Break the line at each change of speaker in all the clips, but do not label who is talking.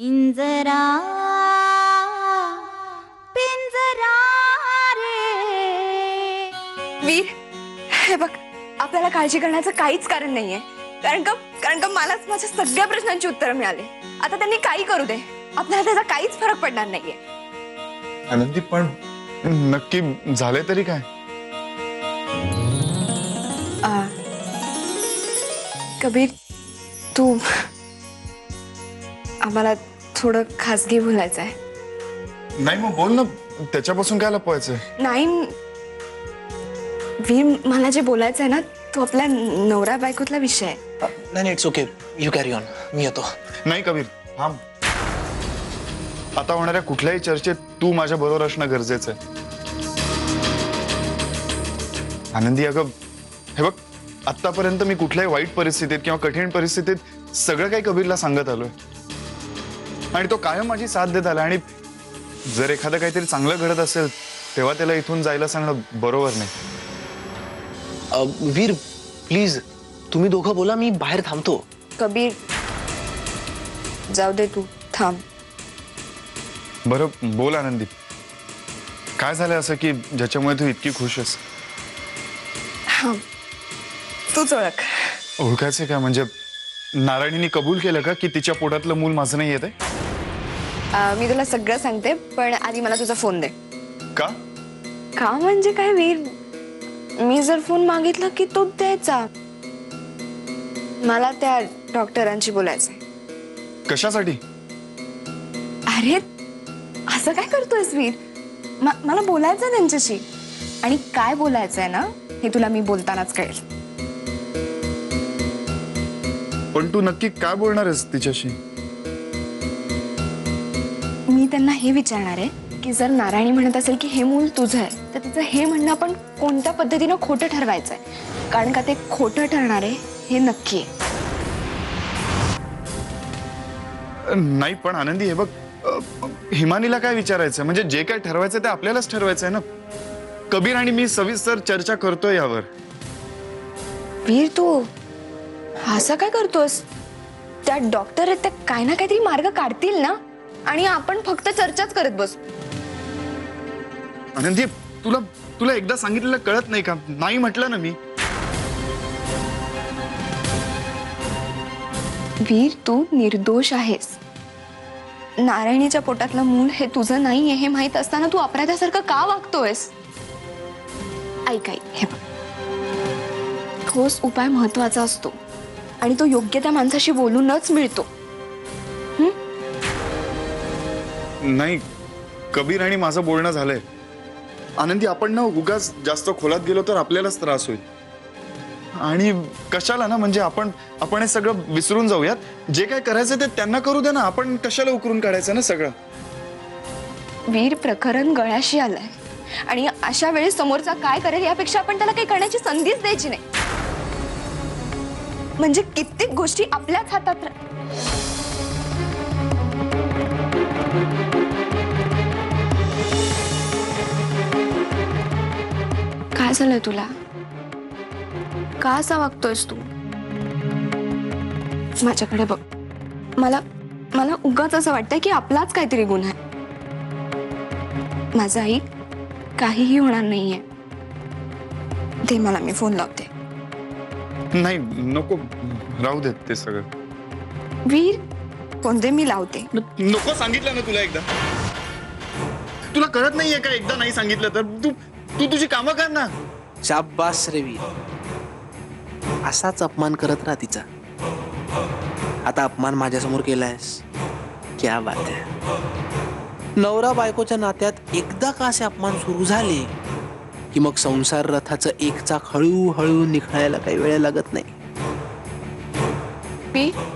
इंजरा पिंजरा रे.
वीर, हे बघ, आपल्याला काळजी करण्याचं काहीच कारण नाहीये. कारण का मलाच माझ्या सगळ्या प्रश्नांची उत्तरं मिळाली. आता त्यांनी काही करू दे, आपल्याला त्याचा काहीच फरक पडणार नाहीये.
आनंदी, पण नक्की झाले तरी काय?
कबीर, तू आम्हाला थोडं खासगी बोलायचं आहे.
नाही, मग बोल ना. त्याच्यापासून काय लपवायचंय?
नाही वीर, मला जे बोलायचं आहे ना, तो आपल्या नवरा बायकोतला विषय आहे.
नाही, it's okay, you carry on, मी येतो.
नाही कबीर, थांब. आता होणाऱ्या कुठल्याही चर्चेत तू माझ्या बरोबर असणं गरजेचं आहे. आनंदी, अगं हे बघ, आतापर्यंत मी कुठल्याही वाईट परिस्थितीत किंवा कठीण परिस्थितीत सगळं काही कबीरला सांगत आलोय आणि तो कायम माझी साथ देत आला. आणि जर एखादं काहीतरी चांगलं घडत असेल तेव्हा त्याला इथून जायला सांगणं बरोबर नाही.
वीर, प्लीज तुम्ही दोघं बोला, मी बाहेर थांबतो.
कबीर, जाऊ दे, तू थांब.
बरं बोल आनंदी, काय झालं असं की ज्याच्यामुळे तू इतकी खुश आहेस?
हा, तूच ओळख.
ओळखायचं काय? म्हणजे नारायणीने कबूल केलं का की तिच्या पोटातलं मूल माझं नाही येत आहे?
मी तुला सगळं सांगते, पण आधी मला तुझा फोन दे.
का?
का म्हणजे काय वीर, मी जर फोन मागितला की तो द्यायचा. मला त्या डॉक्टरांशी बोलायचंय.
कशासाठी?
अरे असं काय करतोयस वीर? मला बोलायचं त्यांच्याशी. आणि काय बोलायचंय ना, हे तुला मी बोलतानाच कळेल.
पण तू नक्की काय बोलणार आहेस तिच्याशी?
मी त्यांना हे विचारणार आहे की जर नारायणी म्हणत असेल की हे मूल तुझं आहे, तर तिचं हे म्हणणं आपण कोणत्या पद्धतीनं खोटं ठरवायचंय. कारण का ते खोटं ठरणार आहे हे नक्की आहे.
नाही पण आनंदी, हे बघ, हिमानीला काय विचारायचं? म्हणजे जे काय ठरवायचं ते आपल्यालाच ठरवायचं आहे ना. कबीर आणि मी सविस्तर चर्चा करतोय यावर.
वीर, तू असं काय करतोस? त्या डॉक्टर आहेत, त्या काही ना काहीतरी मार्ग काढतील ना, आणि आपण फक्त चर्चाच करत बस.
आनंदी, तुला एकदा सांगितलेलं कळत नाही का? नाही म्हटलं ना मी.
वीर, तू निर्दोष आहेस. नारायणीच्या पोटातलं मूल हे तुझं नाहीये हे माहित असताना तू अपराधासारखं का वागतोयस? ऐक, हे बघ, ठोस उपाय महत्वाचा असतो आणि तो योग्य त्या माणसाशी बोलूनच मिळतो.
नाही, कबीर आणि माझं बोलणं झालंय. आनंदी, आपण ना उगाच जास्त खोलात गेलो तर आपल्यालाच त्रास होईल. आणि कशाला ना, म्हणजे आपण हे सगळं विसरून जाऊयात. जे काय करायचं ते त्यांना करू दे ना. आपण कशाला उकरून काढायचं ना सगळं?
वीर, प्रकरण गळ्याशी आलंय आणि अशा वेळी समोरचा काय करेल यापेक्षा आपण त्याला काही करण्याची संधीच द्यायची नाही. म्हणजे कित्येक गोष्टी आपल्याच हातात. काय झालंय तुला? का असा वागतोयस तू? माझ्याकडे बघ. मला उगाच असं वाटतंय की आपलाच काहीतरी गुन्हा आहे. माझा ऐक, काहीही होणार नाहीये. ते मला, मी फोन लावते.
नाही नको, राहू देत ते सगळं.
वीर, फोन दे, मी लावते.
नको, सांगितलं ना तुला एकदा. तुला कळत नाहीये का? एकदा नाही सांगितलं तर तू तुझी कामं कर ना.
शाब्बास रे वीर, असाच अपमान करत राहा तिचा. आता अपमान माझ्यासमोर केलायस, क्या बात आहे. नवरा बायकोच्या नात्यात एकदा का असे अपमान सुरू झाले की मग संसार रथाचं एक चाक हळूहळू निखळायला काही वेळ लागत नाही.
वीर,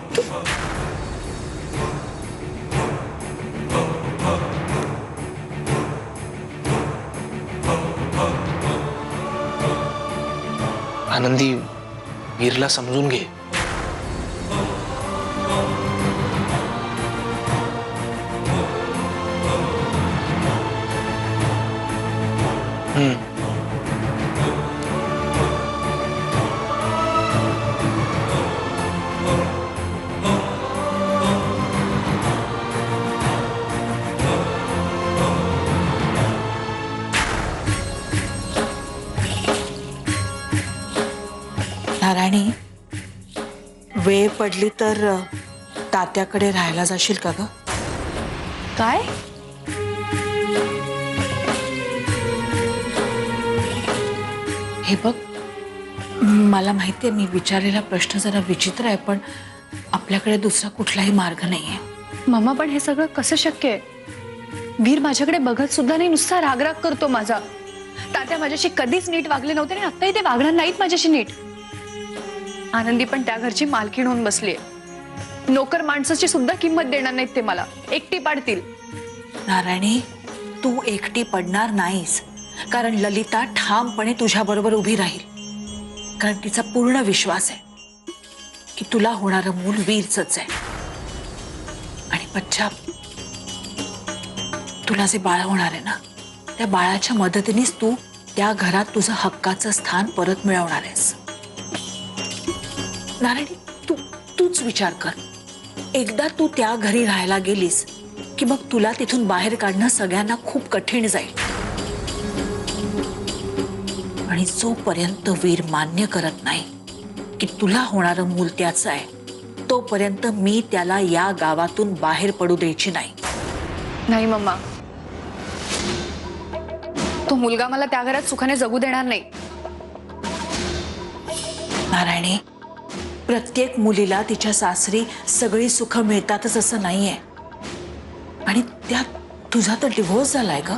आनंदी, वीरला समजून घे.
पडली तर तात्याकडे राहायला जाशील का ग?
काय?
हे बघ, मला माहितीये मी विचारलेला प्रश्न जरा विचित्र आहे, पण आपल्याकडे दुसरा कुठलाही मार्ग नाहीये.
मम्मा, पण हे सगळं कसं शक्य आहे? वीर माझ्याकडे बघत सुद्धा नाही, नुसता रागराग करतो माझा. तात्या माझ्याशी कधीच नीट वागले नव्हते आणि आत्ताही ते वागणार नाहीत माझ्याशी नीट. आनंदी पण त्या घरची मालकीण होऊन बसलीये. नोकर माणसाची सुद्धा किंमत देणार नाहीत ते मला, एकटी पाडतील.
नारायणी, तू एकटी पडणार नाहीस, कारण ललिता ठामपणे तुझ्या बरोबर उभी राहील. कारण तिचा पूर्ण विश्वास आहे की तुला होणारं मूल वीरचंच आहे. आणि बच्चा, तुला जे बाळ होणार आहे ना, त्या बाळाच्या मदतीनेच तू त्या घरात तुझं हक्काचं स्थान परत मिळवणार आहेस. नारायणी, तूच विचार कर. एकदा तू त्या घरी राहायला गेलीस की मग तुला तिथून बाहेर काढणं सगळ्यांना खूप कठीण जाईल. आणि जोपर्यंत वीर मान्य करत नाही की तुला होणारं मूल त्याचं आहे, तोपर्यंत मी त्याला या गावातून बाहेर पडू द्यायची नाही.
नाही मम्मा, तो मुलगा मला त्या घरात सुखाने जगू देणार नाही.
नारायणी, प्रत्येक मुलीला तिच्या सासरी सगळी सुख मिळतातच असं नाहीये. आणि त्यात तुझा तर डिव्होर्स झालाय ग.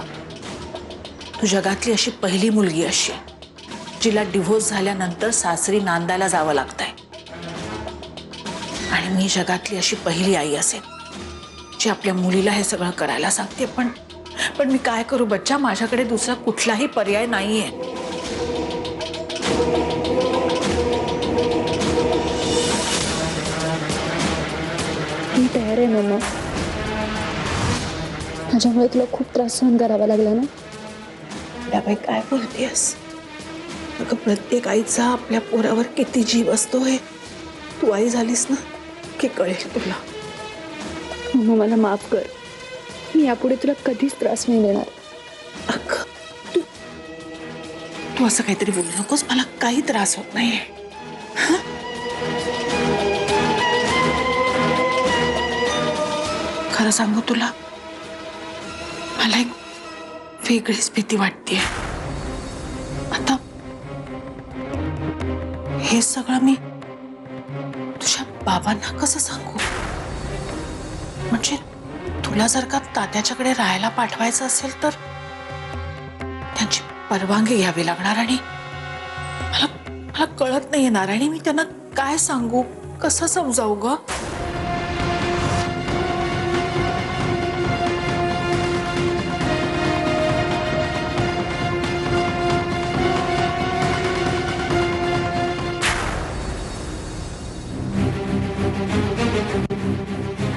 तू जगातली अशी पहिली मुलगी अशी जिला डिव्होर्स झाल्यानंतर सासरी नांदायला जावं लागतंय. आणि मी जगातली अशी पहिली आई असेल जी आपल्या मुलीला हे सगळं करायला सांगते. पण मी काय करू बच्चा, माझ्याकडे दुसरा कुठलाही पर्याय नाहीये.
मी तयार आहे मम्मा. माझ्यामुळे तुला खूप त्रास सहन करावा लागला ना.
या बाई, काय बोलतेस? अगं, प्रत्येक आईचा आपल्या पोरावर किती जीव असतो हे तू आई झालीस ना की कळेल तुला.
मम्मा, मला माफ कर. मी यापुढे तुला कधीच त्रास नाही देणार.
अगं, तू असं काहीतरी बोलू नकोस. मला काही त्रास होत नाहीये. खरं सांगू तुला, मला एक वेगळीच भीती वाटतेय. आता हे सगळं मी तुझ्या बाबांना कसं सांगू? म्हणजे तुला जर का तात्याच्याकडे राहायला पाठवायचं असेल तर त्यांची परवानगी घ्यावी लागणार. आणि मला कळत नाहीये नारायणी, मी त्यांना काय सांगू, कसं समजावू ग?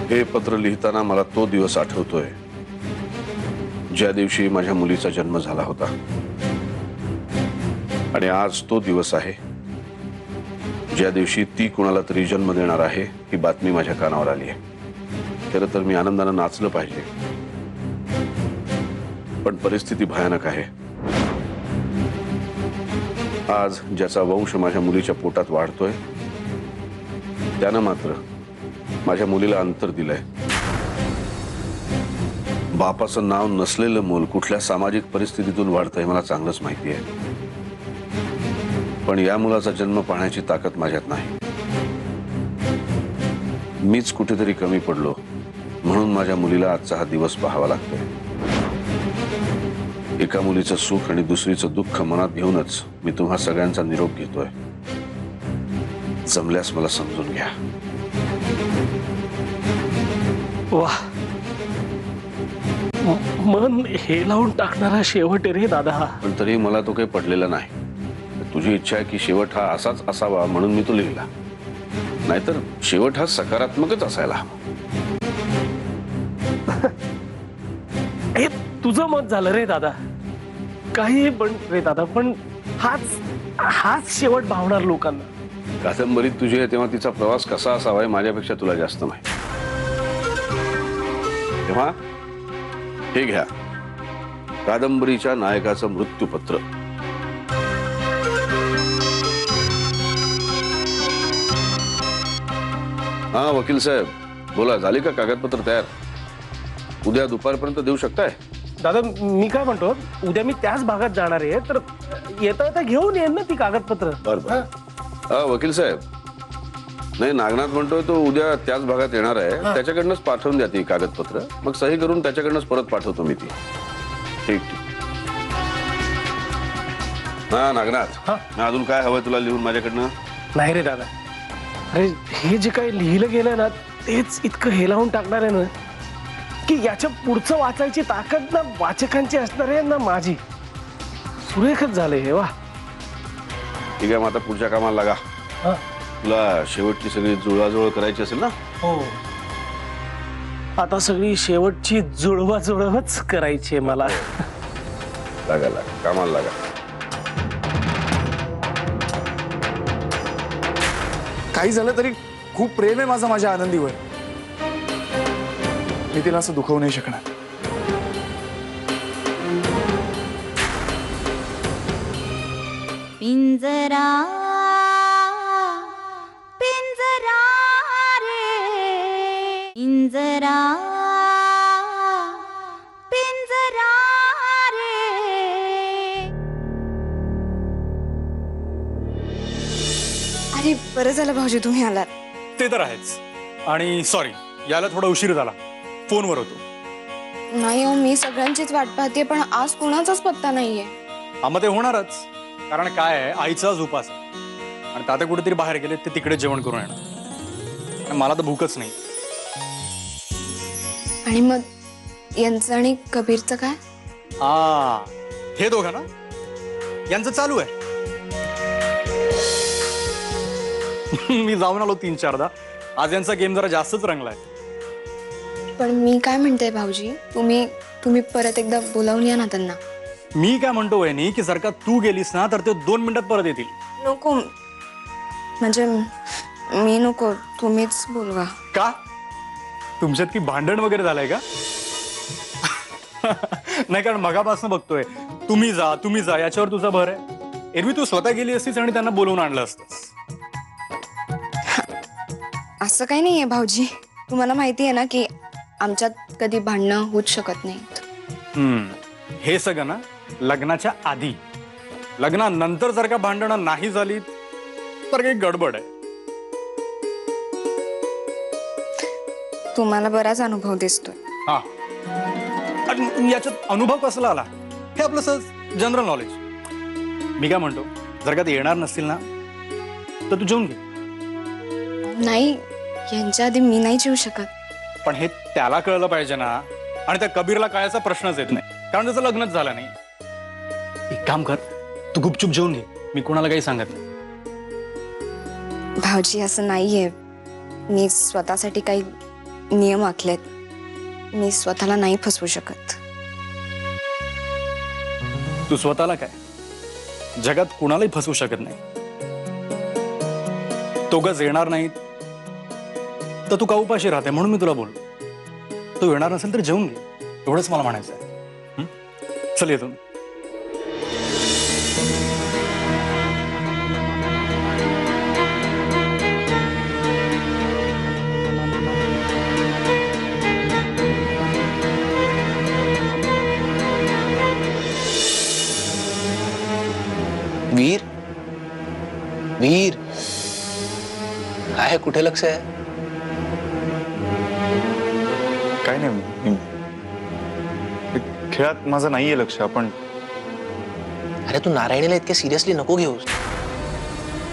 हे पत्र लिहिताना मला तो दिवस आठवतोय ज्या दिवशी माझ्या मुलीचा जन्म झाला होता. आणि आज तो दिवस आहे ज्या दिवशी ती कुणाला तरी जन्म देणार आहे ही बातमी माझ्या कानावर आली आहे. खरं तर मी आनंदानं नाचलं पाहिजे, पण परिस्थिती भयानक आहे. आज ज्याचा वंश माझ्या मुलीच्या पोटात वाढतोय त्यानं मात्र माझ्या मुलीला अंतर दिलंय. बापाचं नाव नसलेलं मूल कुठल्या सामाजिक परिस्थितीतून वाढतंय मला चांगलंच माहिती आहे. पण या मुलाचा जन्म पाहण्याची ताकद माझ्यात नाही. मीच कुठेतरी कमी पडलो म्हणून माझ्या मुलीला आजचा हा दिवस पाहावा लागतोय. एका मुलीचं सुख आणि दुसरीचं दुःख मनात घेऊनच मी तुम्हा सगळ्यांचा निरोप घेतोय. जमल्यास मला समजून घ्या.
वाह, मन हे लावून टाकणारा शेवट रे दादा.
पण तरी मला तो काही पडलेला नाही. तुझी इच्छा आहे की शेवट हा असाच असावा म्हणून मी तो लिहिला. नाहीतर शेवट हा सकारात्मकच असायला हवा.
हे तुझं मत झालं रे दादा. काही पण रे दादा, पण हाच शेवट भावणार लोकांना.
कादंबरीत तुझी आहे तेव्हा तिचा प्रवास कसा असावा माझ्यापेक्षा तुला जास्त माहिती. तेव्हा हे घ्या, कादंबरीच्या नायकाचं मृत्यूपत्र. हा वकील साहेब बोला, झाली का कागदपत्र तयार? उद्या दुपारपर्यंत देऊ शकताय?
दादा मी काय म्हणतो, उद्या मी त्याच भागात जाणार आहे, तर येता येता घेऊन येईन ना ती कागदपत्र.
बरं हा वकील साहेब, नाही नागनाथ म्हणतोय तो उद्या त्याच भागात येणार आहे, त्याच्याकडनंच पाठवून द्या ती कागदपत्र, मग सही करून त्याच्याकडनंच परत पाठवतो मी ती. ठीक ठीक. हा नागनाथ, अजून काय हवंय तुला लिहून माझ्याकडनं?
नाही रे दादा, अरे हे जे काही लिहिलं गेलं ना तेच इतकं हेलावून टाकणार आहे ना की याच्या पुढचं वाचायची ताकद ना वाचकांची असणार आहे ना माझी. सुरेखच झाले हे. वा
ठीक आहे, मग आता पुढच्या कामाला लागा.
हा.
तुला शेवटची सगळी जुळवाजुळव करायची असेल ना?
हो, आता सगळी शेवटची जुळवाजुळवच करायची आहे मला.
लागा लागा, कामाला लागा.
काही झालं तरी खूप प्रेम आहे माझं माझ्या आनंदीवर. मी तिला असं दुखवू नाही शकणार.
पिंजरा पिंजरा रे पिंजरा पिंजरा रे.
अरे बरं झालं भाऊजी तुम्ही आलात.
ते तर आहेच. आणि सॉरी, यायला थोडा उशीर झाला, फोनवर होतो.
नाही हो, मी सगळ्यांचीच वाट पाहते, पण आज कोणाचाच पत्ता नाहीये.
मग ते होणारच, कारण काय आहे, आईचा आज उपास आहे आणि तात्या कुठेतरी बाहेर गेले, ते तिकडे जेवण करून येणार आणि मला तर भूकच नाही.
आणि मग यांचं आणि कबीरचं काय?
हे दोघं ना, यांचं चालू आहे. मी जाऊन आलो 3-4दा. आज यांचा गेम जरा जास्तच रंगलाय.
पण मी काय म्हणते भाऊजी, तुम्ही परत एकदा बोलावून या ना त्यांना.
मी काय म्हणतो वहिनी की जर का तू गेलीस ना तर ते 2 मिनिटात परत येतील.
नको, म्हणजे मी नको, तुम्हीच बोलवा.
का तुमच्यात की भांडण वगैरे झालंय का? नाही, कारण मगापासून बघतोय तुम्ही जा याच्यावर तुझा भर आहे. एरवी तू स्वतः गेली असतीस आणि त्यांना बोलवून आणलं असतंस.
असं काही नाहीये भाऊजी, तुम्हाला माहिती आहे ना की आमच्यात कधी भांडणं होऊच शकत नाहीत.
हे सगळं ना लग्नाच्या आधी. लग्नानंतर जर का भांडणं नाही झाली तर काही गडबड आहे.
तुम्हाला बराच अनुभव दिसतोय.
हा, आणि याच्यात अनुभव कसला आला हे आपलं सहज जनरल नॉलेज. मी काय म्हणतो, जर का ते येणार नसतील ना तर तू जेवून घे.
नाही, यांच्या आधी मी नाही जेवू शकत.
पण हे त्याला कळलं पाहिजे ना, आणि त्या कबीरला कळायचा प्रश्नच येत नाही, कारण त्याचं लग्नच झालं नाही. एक काम कर, तू गुपचूप जेवून घे, मी कोणाला काही सांगत नाही.
भाऊजी असं नाहीये, मी स्वतःसाठी काही नियम आखलेत. मी स्वतःला नाही फसवू शकत.
तू स्वतःला काय, जगात कुणालाही फसवू शकत नाही. दोघंच येणार नाहीत तर तू का उपाशी राहते, म्हणून मी तुला बोललो. तू येणार नसेल तर जेवून घे, एवढंच मला म्हणायचं आहे. चल येतो.
वीर, वीर काय कुठे लक्ष आहे?
काय नाही, खेळात माझं नाहीये लक्ष. आपण
अरे तू नारायणीला इतके सिरियसली नको घेऊस,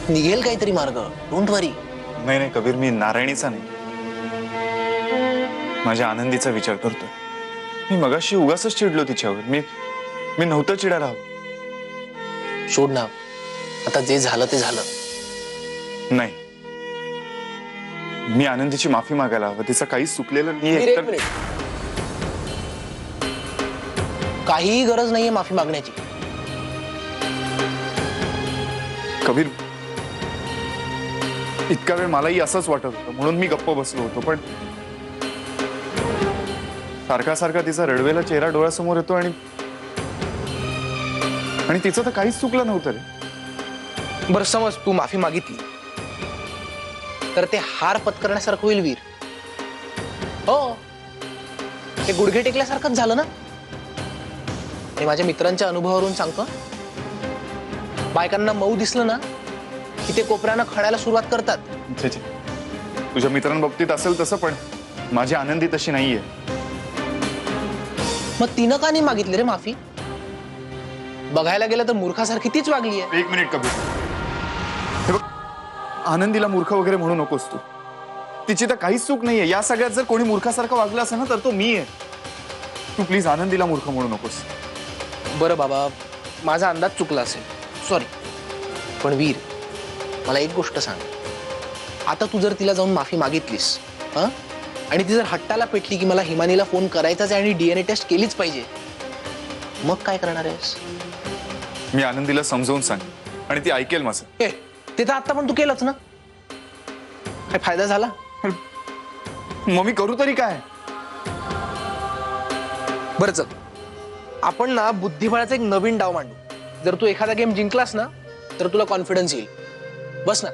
निघेल काहीतरी मार्ग. डोंट वरी.
नाही कबीर, मी नारायणीचा नाही, माझ्या आनंदीचा विचार करतोय. मी मगाशी उगाचच चिडलो तिच्यावर. मी नव्हतं चिडायला हवं.
सोड ना, आता जे झालं ते झालं.
नाही, मी आनंदीची माफी मागायला हवं. तिचं काहीच चुकलेलं
वीर,
नाही.
एक मिनिट. काहीही गरज नाहीये माफी मागण्याची.
कबीर, इतका वेळ मलाही असंच वाटत होतं, म्हणून मी गप्प बसलो होतो. पण सारखा तिचा रडवेला चेहरा डोळ्यासमोर येतो आणि तिचं तर काहीच चुकलं नव्हतं रे.
बरं समज तू माफी मागितली, तर ते हार पत्करण्यासारखं होईल वीर. हो, ते गुडघे टेकल्यासारखंच झालं ना. आणि माझ्या मित्रांच्या अनुभवावरून सांगतो, बायकांना मऊ दिसलं ना की ते कोपऱ्यानं खणायला सुरुवात करतात.
छे छे, तुझ्या मित्रांबाबतीत असेल तसं, पण माझी आनंदी तशी नाहीये.
मग तिनं का नाही मागितली रे माफी? बघायला गेलं तर मूर्खासारखी तीच वागली आहे.
एक मिनिट कबीर, हे बघ, आनंदीला मूर्ख वगैरे म्हणू नकोस तू. तिची तर काहीच चूक नाहीये. या सगळ्यात जर कोणी मूर्खासारखं वागलं असेल ना तर तो मी आहे. तू प्लीज आनंदीला मूर्ख म्हणू नकोस.
बरं बाबा, माझा अंदाज चुकला असेल, सॉरी. पण वीर, मला एक गोष्ट सांग. आता तू जर तिला जाऊन माफी मागितलीस हा, आणि ती जर हट्टाला पेटली की मला हिमानीला फोन करायचाच आहे आणि डीएनए टेस्ट केलीच पाहिजे, मग काय करणार आहेस?
मी आनंदीला समजावून सांग आणि ती ऐकेल माझं.
ए, ते तर आता पण तू केलंच ना. काय फायदा झाला?
मग मी करू तरी काय?
बरं चल, आपण ना बुद्धिबळाचा एक नवीन डाव मांडू. जर तू एखादा गेम जिंकलास ना तर तुला कॉन्फिडन्स येईल. बस ना.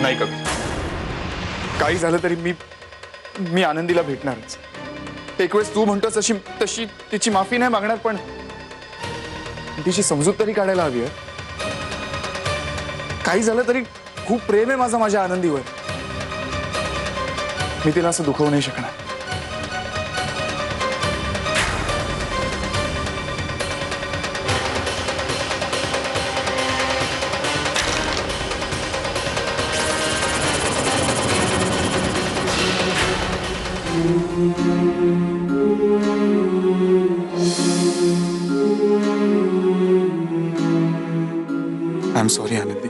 नाही कबीर, काही झालं तरी मी आनंदीला भेटणारच. एक वेळेस तू म्हणतोस तशी तशी तिची माफी नाही मागणार, पण तिची समजूत तरी काढायला हवी आहे. काही झालं तरी खूप प्रेम आहे माझं माझ्या आनंदीवर. मी तिला असं दुखवू नाही शकणार. आय एम सॉरी आनंदी.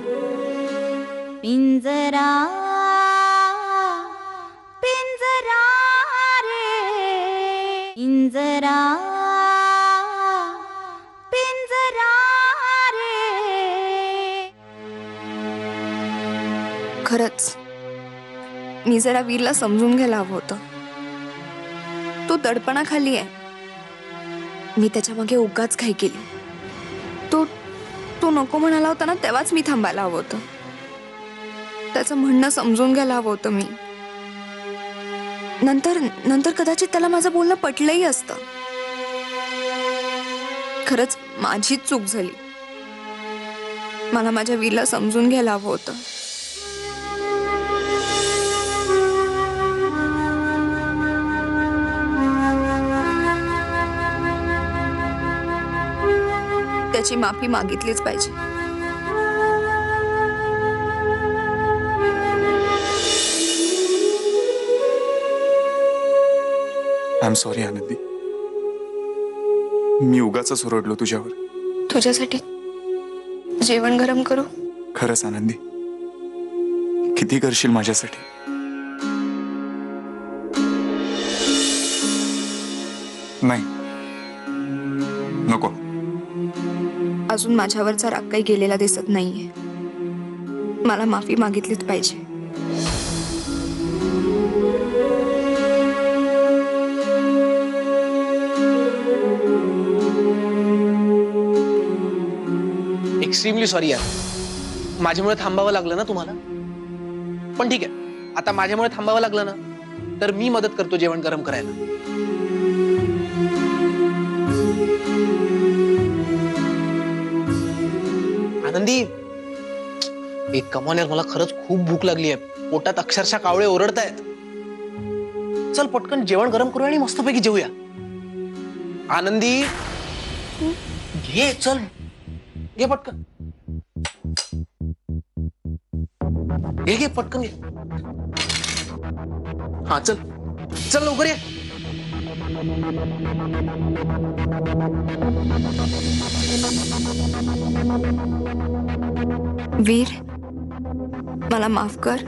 पिंजरा पिंजरा रे पिंजरा पिंजरा रे.
खरंच मी जरा वीरला समजून घ्यायला हवं होतं. तो दडपणाखाली आहे. मी त्याच्या मागे उगाच घाई केली. तो नको म्हणाला होता ना तेव्हाच मी थांबायला हवं होतं. त्याचं म्हणणं समजून घ्यायला हवं होतं मी. नंतर कदाचित त्याला माझं बोलणं पटलंही असतं. खरंच माझीच चूक झाली. मला माझ्या वीरला समजून घ्यायला हवं होतं. त्याची माफी मागितलीच पाहिजे.
आय एम सॉरी आनंदी. मी उगाचच ओरडलो तुझ्यावर.
तुझ्यासाठी जेवण गरम करू?
खरंच आनंदी, किती करशील माझ्यासाठी? नाही, नको.
अजून माझ्यावरचा राग काही गेलेला दिसत नाहीये. मला माफी मागितलीच पाहिजे.
एक्स्ट्रीमली सॉरी यार, माझ्यामुळे थांबावं लागलं ना तुम्हाला. पण ठीक आहे, आता माझ्यामुळे थांबावं लागलं ना तर मी मदत करतो जेवण गरम करायला. आनंदी, एक कमॉन यार, मला खरंच खूप भूक लागली आहे. पोटात अक्षरशः कावळे ओरडतायत. चल पटकन जेवण गरम करूया आणि मस्तपैकी जेवूया. आनंदी, घे, चल घे पटकन. घे पटकन घे. हा चल चल लवकर ये.
वीर, मला माफ कर.